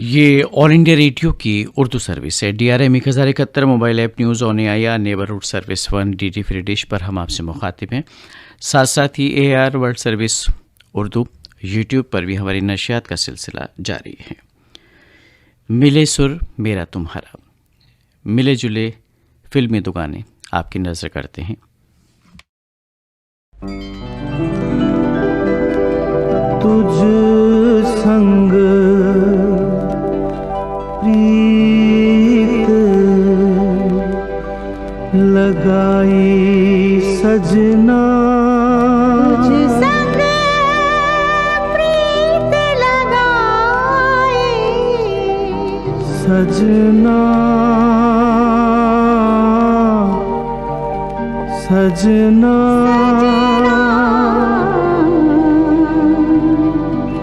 ये all India radio की Urdu service है। DRM 1071 mobile app news on AIR neighbourhood service 1 DD free dish पर हम आपसे मुखातिब हैं। साथ साथ ही AR world service Urdu YouTube पर भी हमारी नशियात का सिलसिला जारी है। मिले सुर मेरा तुम्हारा, मिले जुले फिल्मी दुगाने आपकी नज़र करते हैं। तुझ संग प्रीत लगाई सजना, तुझ संग प्रीत लगाई सजना सजना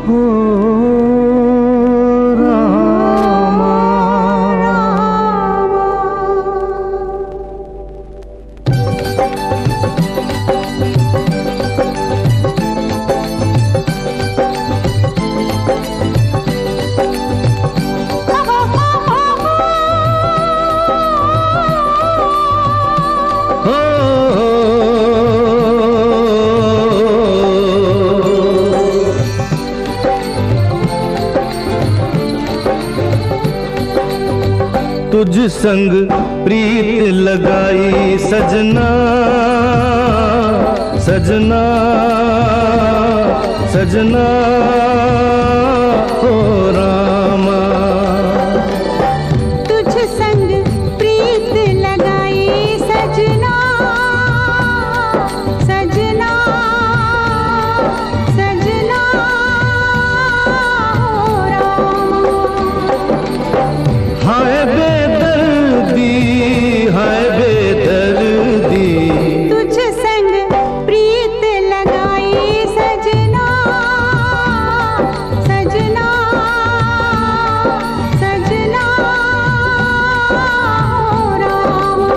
हो रामा। तुझ संग प्रीत लगाई सजना सजना सजना हो रामा। तुझ संग प्रीत लगाई सजना सजना सजना हो रामा। हाय बेदर्दी हाय बेदर्दी, तुझ संग प्रीत लगाई सजना सजना सजना हो रामा।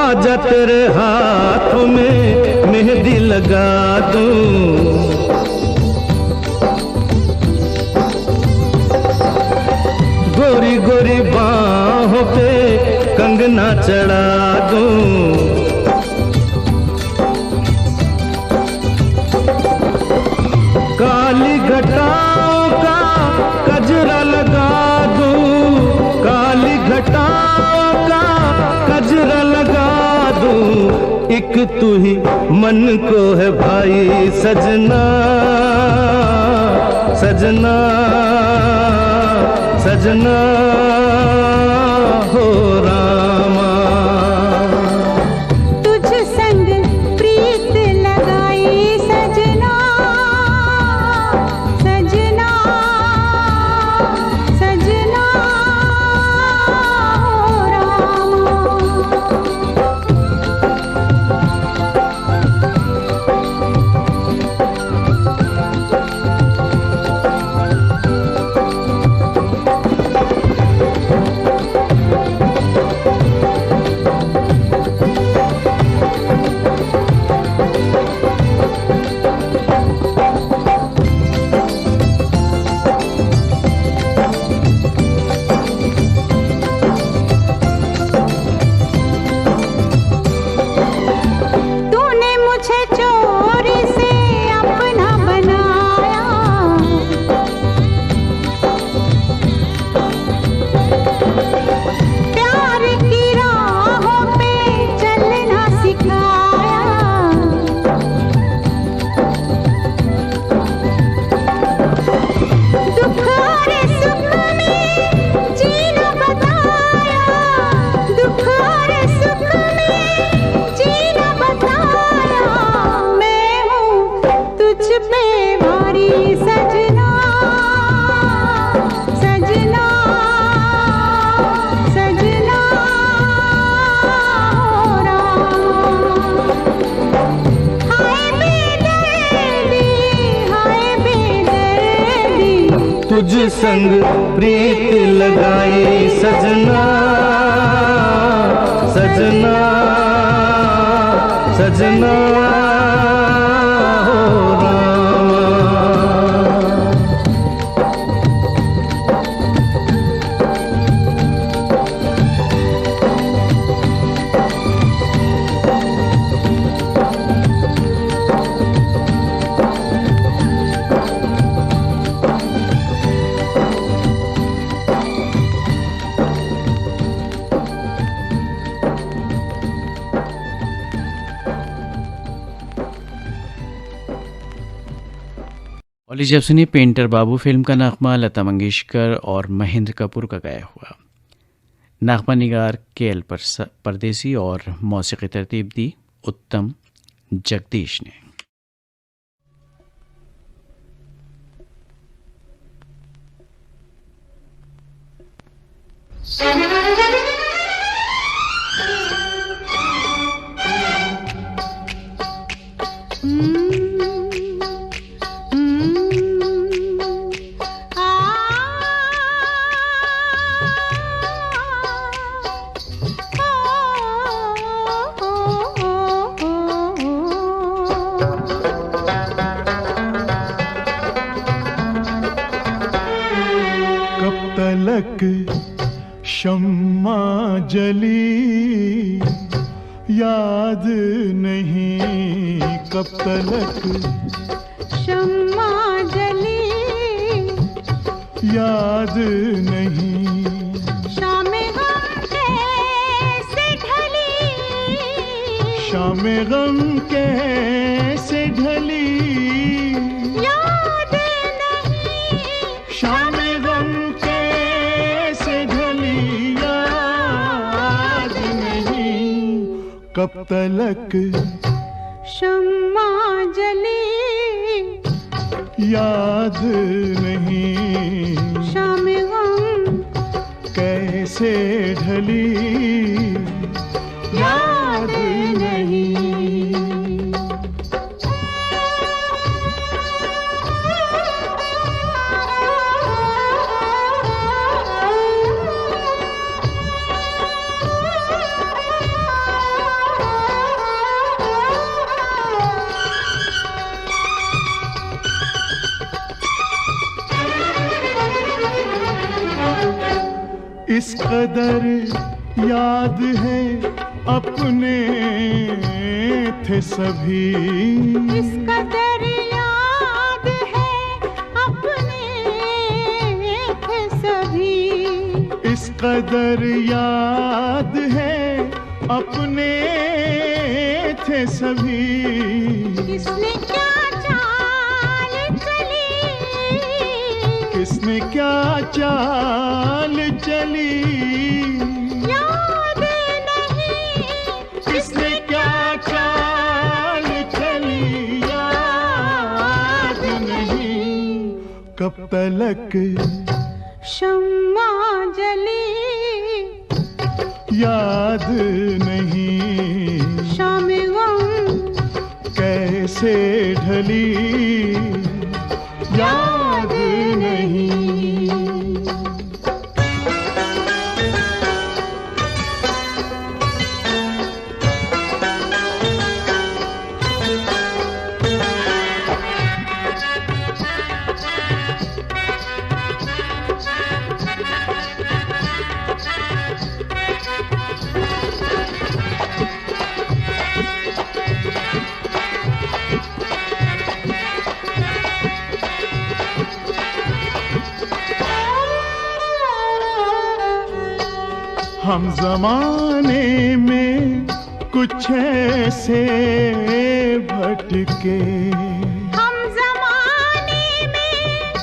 आजा तेरे हाथों में मेहंदी लगा दूं, गोरी गोरी बाहों पे कंगना चढ़ा दूं। काली घटाओं का कजरा लगा दूं, काली घटाओं का कजरा लगा दूं। एक तू ही मन को है भाई सजना सजना सजना हो रामा। तुझ संग प्रीत लगाई सजना सजना सजना हो रामा। तुझ संग प्रीत लगाई सजना सजना सजना हो रामा। और लीजिए अब सुनिए पेंटर बाबू फिल्म का नगमा लता मंगेशकर और महेंद्र कपूर का गाया हुआ। नगमा निगार केएल परदेसी और मौसीकी तरतीब दी उत्तम जगदीश ने। शम्मा जली याद नहीं कब तलक शम्मा जली याद नहीं शाम गम कैसे ढली शाम गम कैसे ढली याद नहीं शाम गम कैसे ढली याद नहीं कब तलक शम्मा जली याद नहीं शाम गम कैसे ढली याद नहीं इस कदर याद है अपने थे सभी इस कदर याद है अपने थे सभी इस कदर याद है अपने थे सभी किसने क्या चाल चली किसने क्या चाल चली याद नहीं किसने क्या चाल चली याद नहीं कब तलक शम्मा जली याद नहीं शाम गम कैसे ढली याद नहीं हम जमाने में कुछ ऐसे भटके हम जमाने में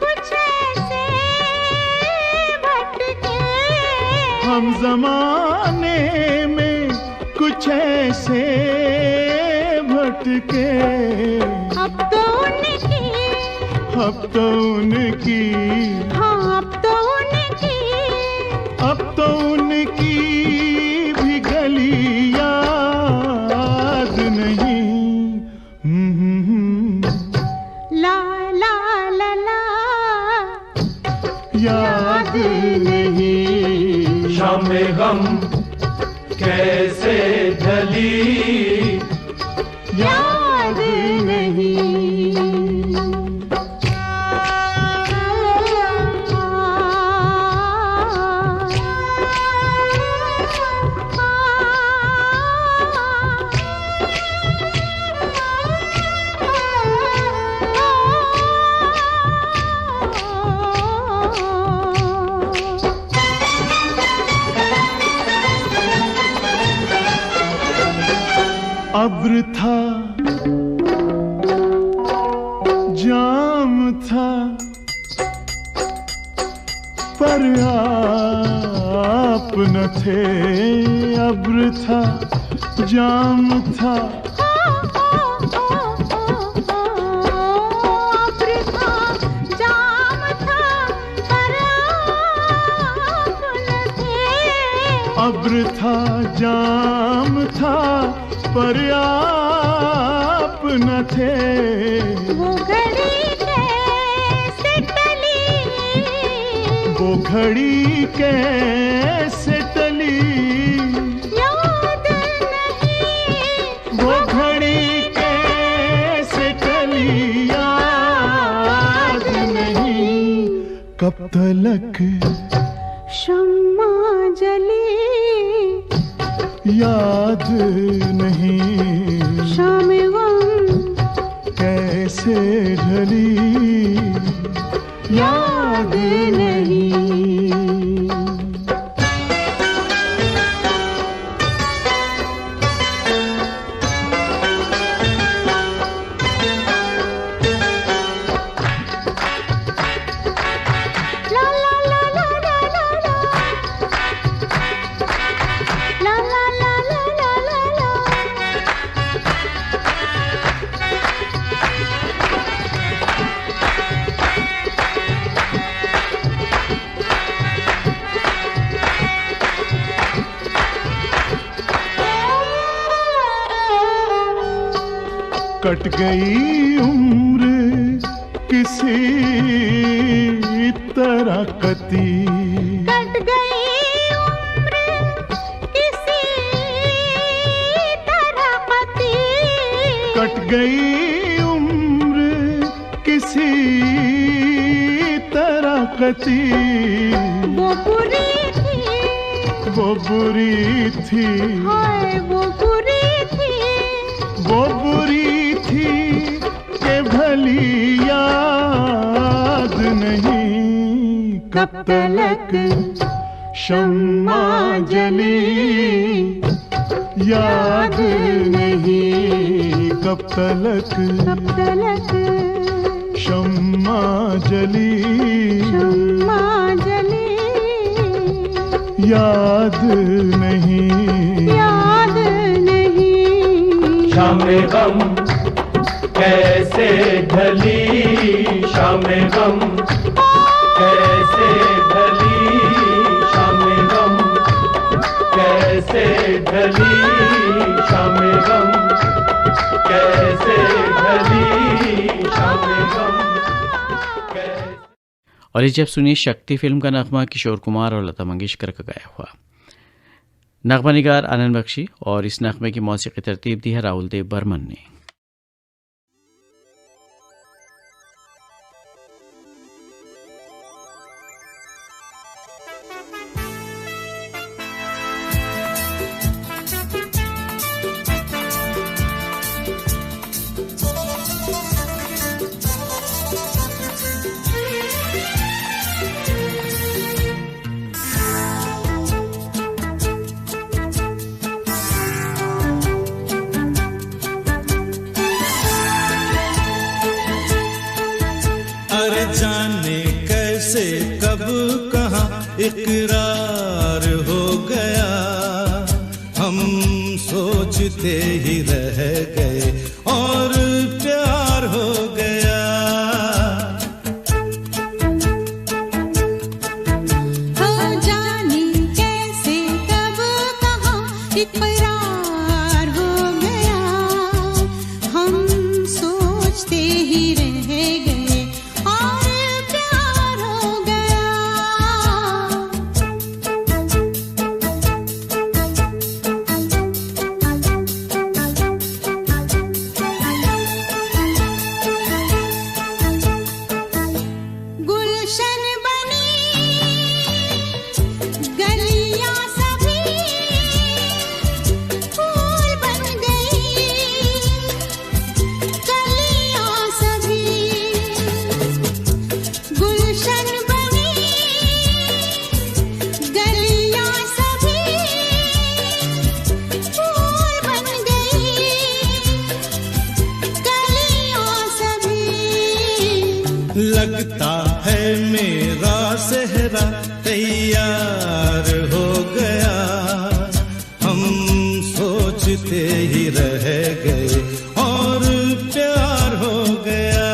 कुछ ऐसे भटके हम जमाने में कुछ ऐसे भटके अब तो उनकी अब तो उनकी हाँ अब तो उनकी अब तो उनकी भी गली याद नहीं ला ला ला ला कैसे ढली याद अब्र था, जाम था, पर आप न थे। अब्र था, जाम था, अब्र था, जाम था, पर आप न थे। वो घड़ी कैसे टली, वो घड़ी कैसे टली, याद नहीं। वो घड़ी कैसे टली, याद नहीं। कब तलक शम्मा जली, याद नहीं। शाम गम कैसे ढली, याद नहीं। ला ला ला ला ला ला ला, ला ला ला ला ला ला ला। कट गई उम्र किसी तरह कती, कट गई उम्र किसी तरह पति, कट गई उम्र किसी तरह कती। वो बुरी थी, वो बुरी थी, हाय वो बुरी थी। वो बुरी थी के भली याद नहीं। कब तलक शम्मा जली, याद नहीं। कब तलक कब तलक शम्मा जली, शम्मा जली, याद नहीं। याद नहीं। शाम गम कैसे ढली, शाम गम कैसे ढली, शाम गम कैसे ढली, शाम गम कैसे ढली, शाम गम कैसे। और ये जब सुनी शक्ति फिल्म का नगमा किशोर कुमार और लता मंगेशकर का गाया हुआ। नगमा निगार आनंद बख्शी और इस नगमे की मौसीकी तरतीब दी है राहुल देव बर्मन ने। अरे जाने कैसे कब कहाँ इकरार हो गया, हम सोचते ही रह गए और प्यार हो गया। हो जाने कैसे कब कहाँ इकरार हो गया, हम सोचते ही रह गए और प्यार हो गया। लगता है मेरा सेहरा तैयार हो गया, हम सोचते ही रह गए और प्यार हो गया।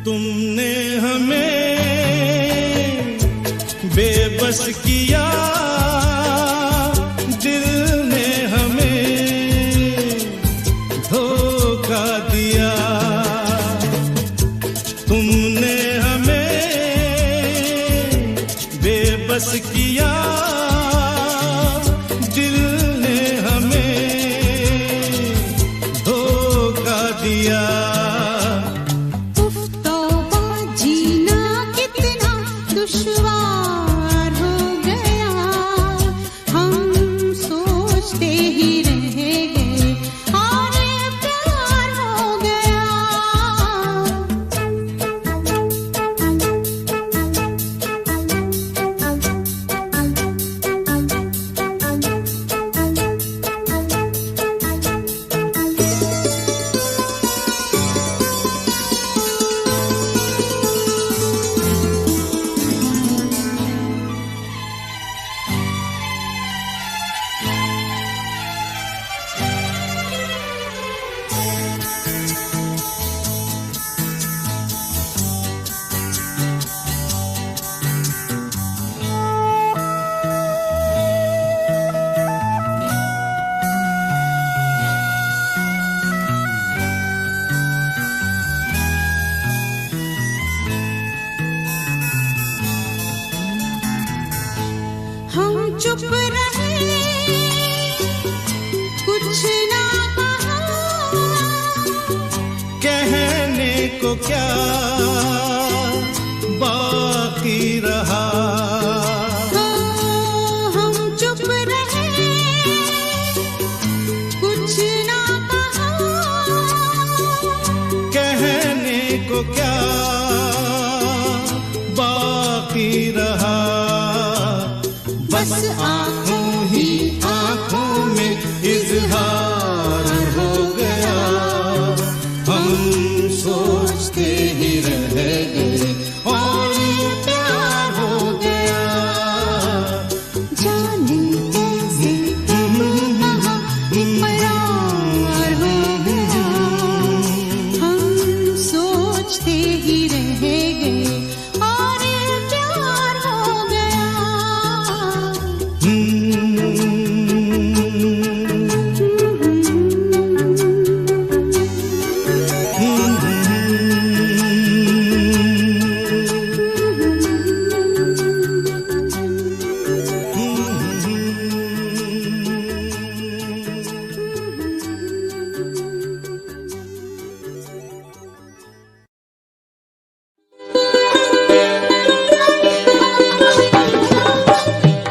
तुमने हमें बेबस किया, दिल ने हमें धोखा दिया। तुमने हमें बेबस किया, दिल ने हमें धोखा दिया। दुश्वार हो गया, हम सोचते ही रह गए और प्यार हो गया। हम चुप रहे, कुछ ना कहा, कहने को क्या बाकी रहा। हम चुप रहे, कुछ ना कहा, कहने को क्या बाकी रहा। बस आँखों ही आँखों में इजहार हो गया, हम सोचते ही रह गए और प्यार हो गया। जाने कैसे कहाँ इकरार हो गया, हम सोचते ही रह गए और प्यार हो गया।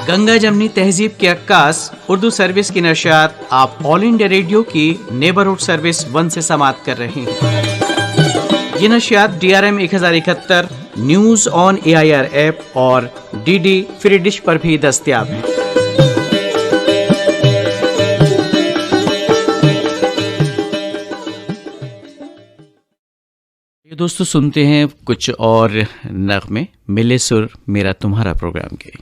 गंगा जमनी तहजीब की अक्कास उर्दू सर्विस की नशियात आप ऑल इंडिया रेडियो की नेबरहुड सर्विस 1 से समाप्त कर रहे हैं। ये नशियात DRM 1071 news on AIR app और DD फ्री डिश पर भी दस्तयाब हैं। ये दोस्तों सुनते हैं कुछ और नगमे मिले सुर मेरा तुम्हारा प्रोग्राम के।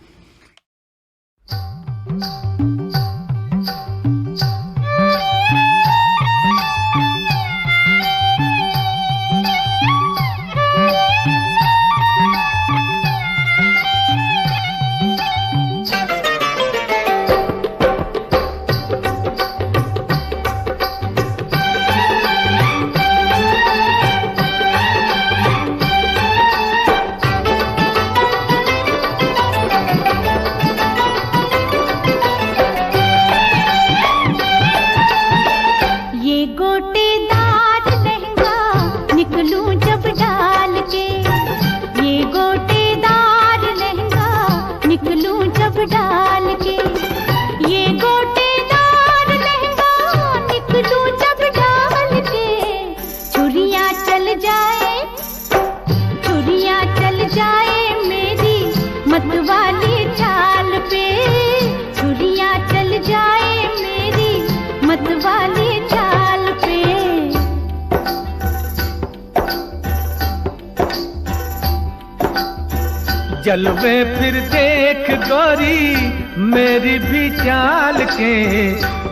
जलवे फिर देख गोरी मेरी भी चाल के,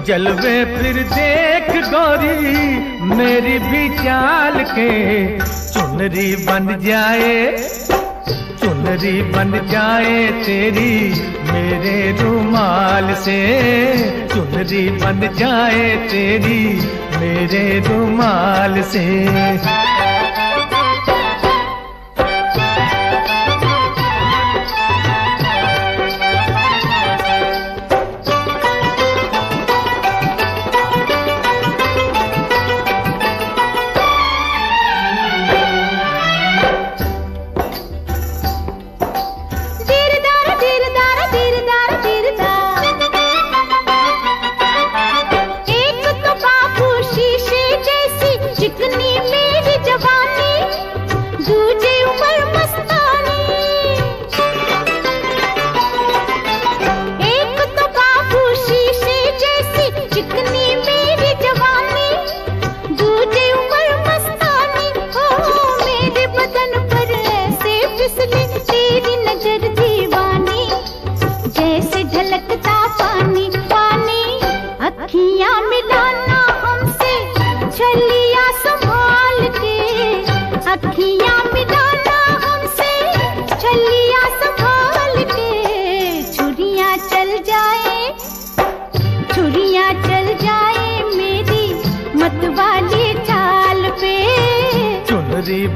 जलवे फिर देख गोरी मेरी भी चाल के। चुनरी बन जाए, चुनरी बन जाए तेरी मेरे रुमाल से, चुनरी बन जाए तेरी मेरे रुमाल से।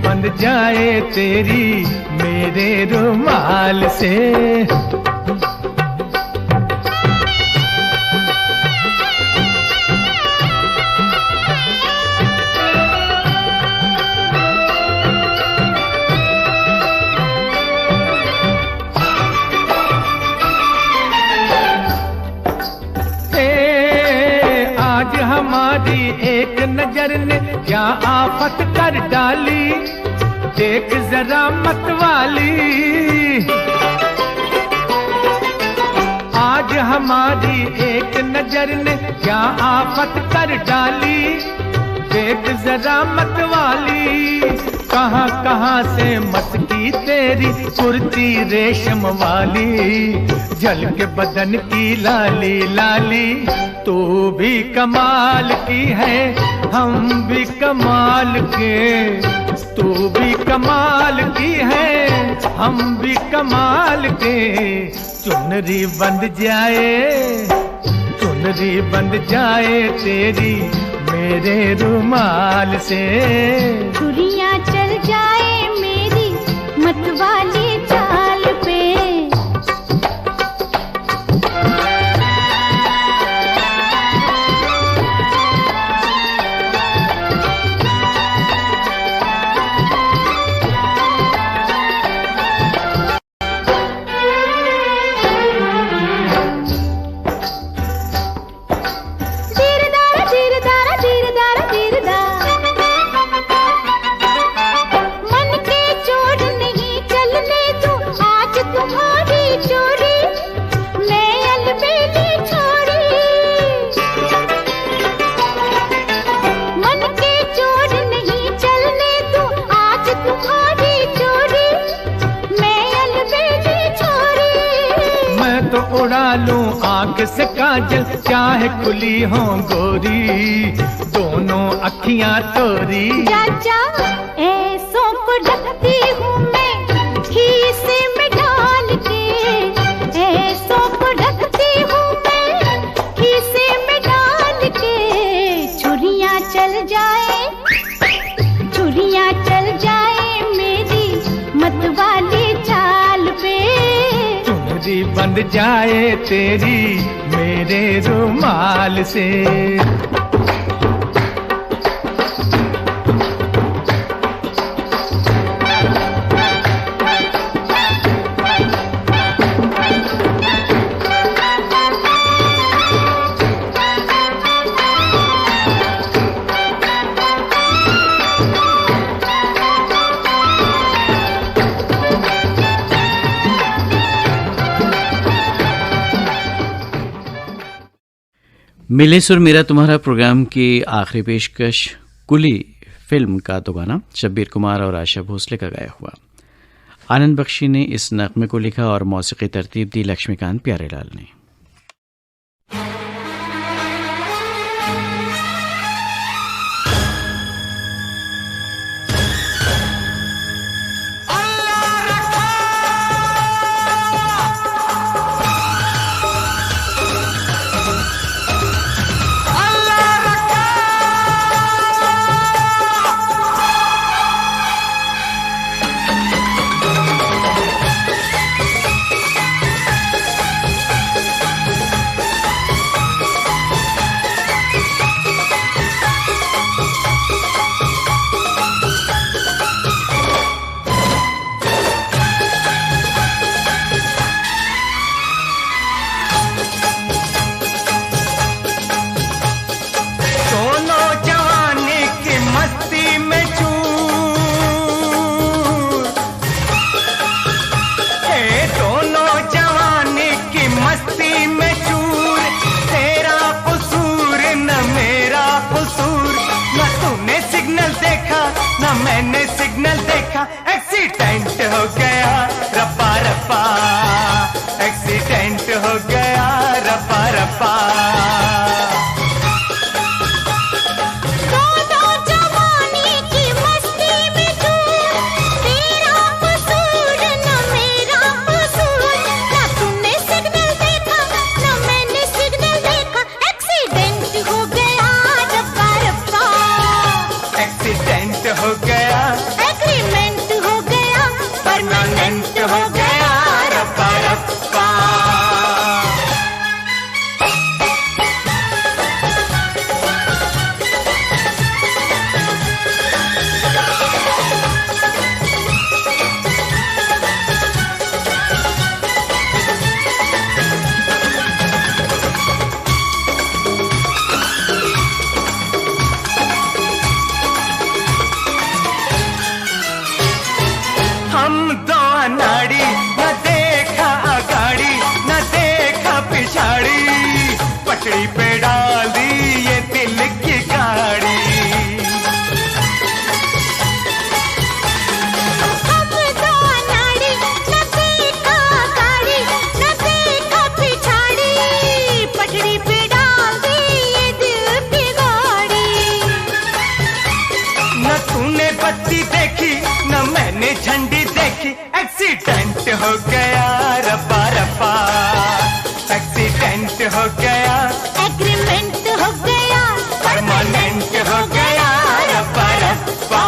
बन जाए तेरी मेरे रुमाल से। आज हमारी एक नजर ने क्या आफत कर डाली, देख जरा मत वाली। आज हमारी एक नजर ने क्या आफत कर डाली, देख जरा मत वाली। कहाँ कहाँ से मस्की तेरी कुर्ती रेशम वाली, जल के बदन की लाली लाली। तू भी कमाल की है हम भी कमाल के, तू भी कमाल की है हम भी कमाल के। चुनरी बंध जाए, चुनरी बंध जाए तेरी मेरे रुमाल से। छुरियां चल जाए मेरी मतवाली चाल पे। उड़ा लूं आंख से काजल चाहे खुली हो गोरी, दोनों अखियां तोरी। चाचा ऐसों को ढकती हूँ मैं खीसे में डाल के, ऐसों को ढकती हूँ मैं खीसे में डाल के। छुरियां चल जाए, छुरियां चल जाए मेरी मतवाली चाल पे। चुनरी बंध जाए तेरी मेरे रुमाल से। मिले सुर मेरा तुम्हारा प्रोग्राम की आखिरी पेशकश कुली फिल्म का तो गाना शब्बीर कुमार और आशा भोसले का गाया हुआ। आनंद बख्शी ने इस नगमे को लिखा और मौसीकी तरतीब दी लक्ष्मीकांत प्यारेलाल ने। मैंने सिग्नल देखा, एक्सीडेंट हो गया रपा रपा, एक्सीडेंट हो गया रपा रपा। हो गया एग्रीमेंट हो गया परमानेंट हो गया रप्पा रप्पा। पटड़ी पे डाल दी ये दिल की गाड़ी, हम दो अनाड़ी, न देखा गाड़ी न देखा पिछाड़ी, पटड़ी पे डाल दी ये दिल की गाड़ी। न तूने बत्ती देखी न मैंने झंडी देखी, एक्सीडेंट हो गया रपा रपा, एक्सीडेंट हो गया एग्रीमेंट हो गया परमानेंट हो गया रप्पा रप्पा।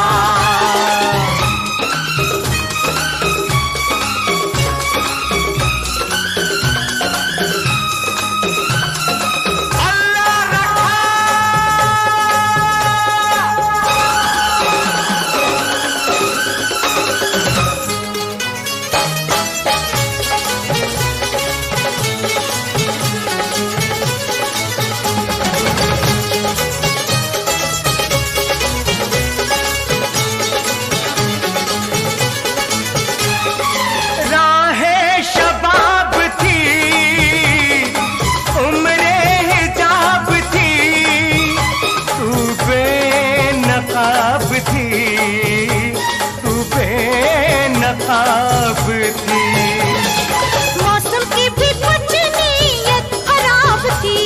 मौसम की भी कुछ नीयत खराब थी,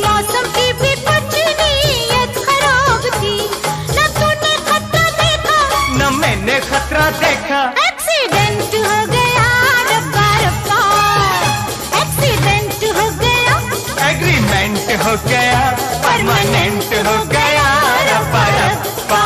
मौसम की भी कुछ नीयत खराब थी, न तूने खतरा देखा न मैंने खतरा देखा, एक्सीडेंट हो गया रप्पा रप्पा, एक्सीडेंट हो गया एग्रीमेंट हो गया परमानेंट हो गया रप्पा रप्पा।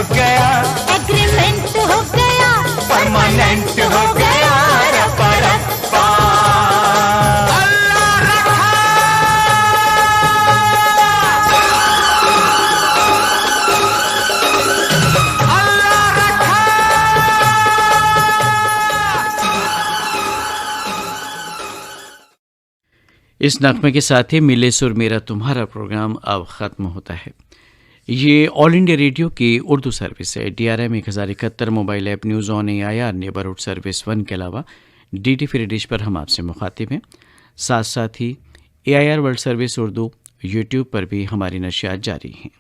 गया, एग्रीमेंट हो गया, परमानेंट हो गया, रपा अल्लाह रखा। अल्लाह रखा। इस नगमे के साथ ही मिले सुर मेरा तुम्हारा प्रोग्राम अब ख़त्म होता है। ये ऑल इंडिया रेडियो की उर्दू सर्विस है। DRM 1071 mobile app, news on AIR, neighbourhood service 1 के अलावा DT फ्री डिश पर हम आपसे मुखातिब हैं। साथ साथ ही AIR world service Urdu YouTube पर भी हमारी नशियात जारी हैं।